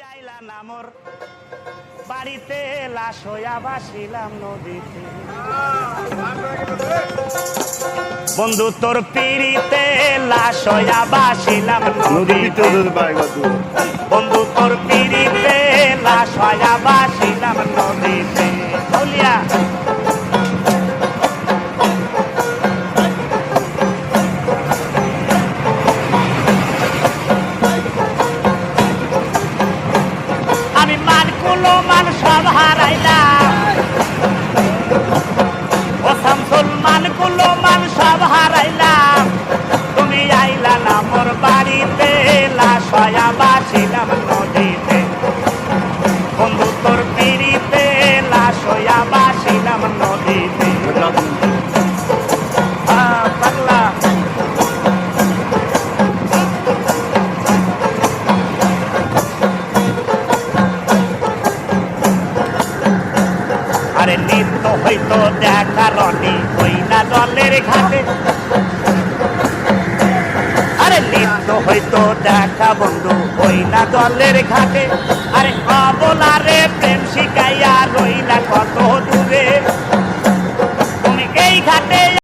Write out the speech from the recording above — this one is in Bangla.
আইলা না মোর বাড়িতে লাশ হইয়া ভাসিলাম নদীতে বন্ধু তোর পিড়িতে লাশ হইয়া ভাসিলাম নদীতে বন্ধু তোর পিড়িতে লাশ হইয়া ভাসিলাম নদীতে বলিয়া আমি মানকুলো মান সব হারাইলাম ও শামসুল মানকুলো মান সব হারাইলাম তুমি আইলা না মোর বাড়িতে লাশ হইয়া ভাসিলাম নদীতে বন্ধু তোর পিড়িতে লাশ হইয়া ভাসিলাম নদীতে পাগলা আরে নিত্য হইতো দেখা রনি হই না জলের ঘাটে আরে নিত্য হইতো দেখা বন্ধু হই না জলের ঘাটে আরে অবলা